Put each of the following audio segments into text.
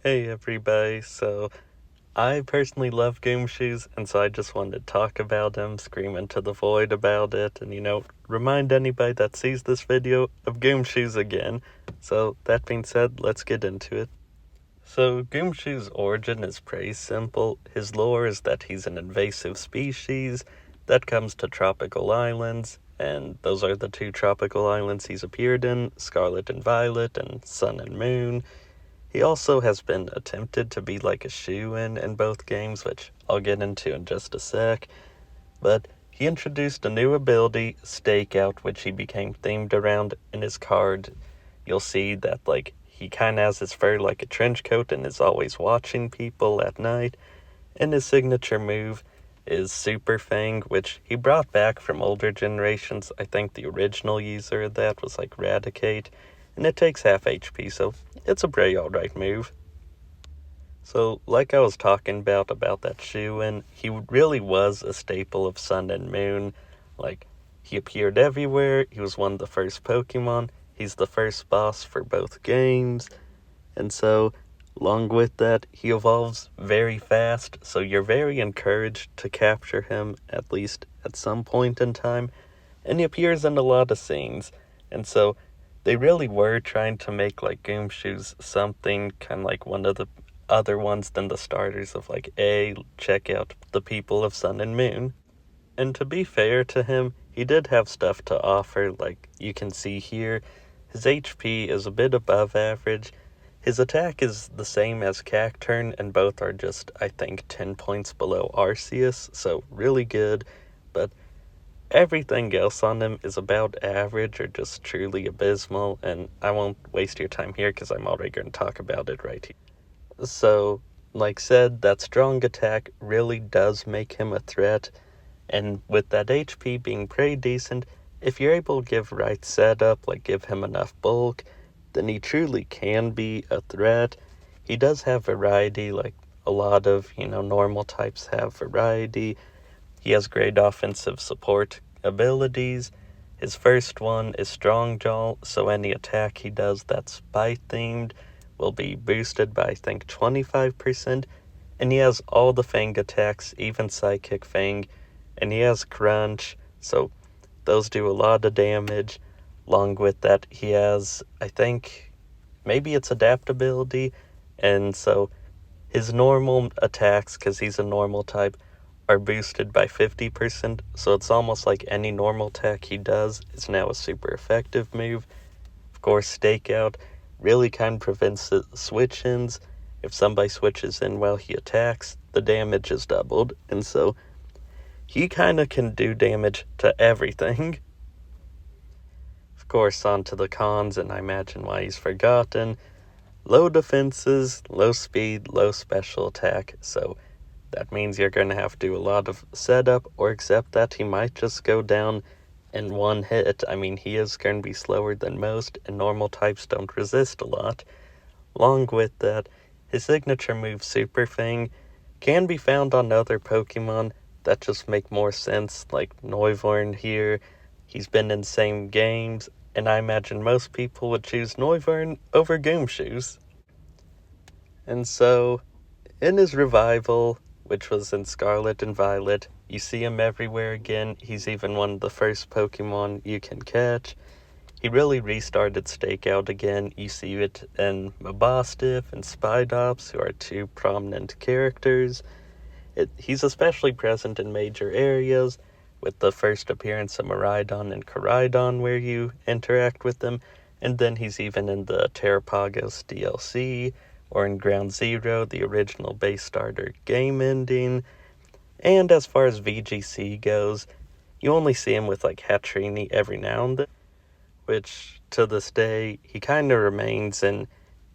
Hey everybody, so I personally love Gumshoos, and so I just wanted to talk about him, scream into the void about it, and remind anybody that sees this video of Gumshoos again. So, that being said, let's get into it. So, Gumshoos' origin is pretty simple. His lore is that he's an invasive species that comes to tropical islands, and those are the two tropical islands he's appeared in, Scarlet and Violet, and Sun and Moon. He also has been attempted to be like a shoo-in in both games, which I'll get into in just a sec, but he introduced a new ability, Stakeout, which he became themed around in his card. You'll see that, he kind of has his fur like a trench coat and is always watching people at night, and his signature move is Super Fang, which he brought back from older generations. I think the original user of that was like Radicate, and it takes half HP, so it's a pretty alright move. So, like I was talking about that shoe-in, he really was a staple of Sun and Moon. Like, he appeared everywhere, he was one of the first Pokemon, he's the first boss for both games, and so, along with that, he evolves very fast, so you're very encouraged to capture him, at least at some point in time, and he appears in a lot of scenes, and so they really were trying to make like Gumshoos something kind of like one of the other ones than the starters of check out the people of Sun and Moon. And to be fair to him, he did have stuff to offer, like you can see here. His HP is a bit above average. His attack is the same as Cacturn, and both are just, I think, 10 points below Arceus, so really good. But everything else on him is about average or just truly abysmal, and I won't waste your time here because I'm already going to talk about it right here. So, like said, that strong attack really does make him a threat, and with that HP being pretty decent, if you're able to give right setup, like give him enough bulk, then he truly can be a threat. He does have variety, like a lot of, normal types have variety. He has great offensive support abilities. His first one is Strong Jaw, so any attack he does that's bite themed will be boosted by I think 25%. And he has all the Fang attacks, even Psychic Fang, and he has Crunch, so those do a lot of damage. Along with that, he has, I think, maybe it's adaptability, and so his normal attacks, because he's a normal type, are boosted by 50%, so it's almost like any normal attack he does is now a super effective move. Of course, Stakeout really kind of prevents the switch-ins. If somebody switches in while he attacks, the damage is doubled, and so he kind of can do damage to everything. Of course, on to the cons, and I imagine why he's forgotten. Low defenses, low speed, low special attack, so that means you're going to have to do a lot of setup or accept that he might just go down in one hit. I mean, he is going to be slower than most, and normal types don't resist a lot. Along with that, his signature move, Super Fang, can be found on other Pokemon that just make more sense, like Noivern here. He's been in same games, and I imagine most people would choose Noivern over Gumshoos. And so, in his revival, which was in Scarlet and Violet, you see him everywhere again. He's even one of the first Pokemon you can catch. He really restarted Stakeout again. You see it in Mabostiff and Spidops, who are two prominent characters. He's especially present in major areas, with the first appearance of Miraidon and Koraidon where you interact with them, and then he's even in the Terrapagos DLC, or in Ground Zero, the original base starter game ending. And as far as VGC goes, you only see him with like Hatrini every now and then, which to this day, he kind of remains in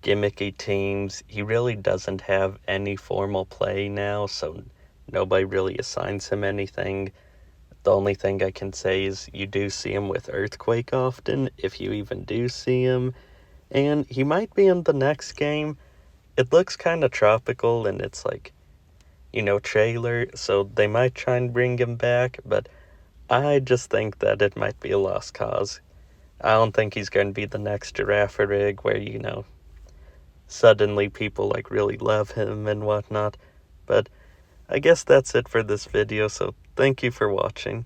gimmicky teams. He really doesn't have any formal play now, so nobody really assigns him anything. The only thing I can say is you do see him with Earthquake often, if you even do see him, and he might be in the next game. It looks kind of tropical, and it's like, trailer, so they might try and bring him back, but I just think that it might be a lost cause. I don't think he's going to be the next Girafarig where, suddenly people like really love him and whatnot. But I guess that's it for this video, so thank you for watching.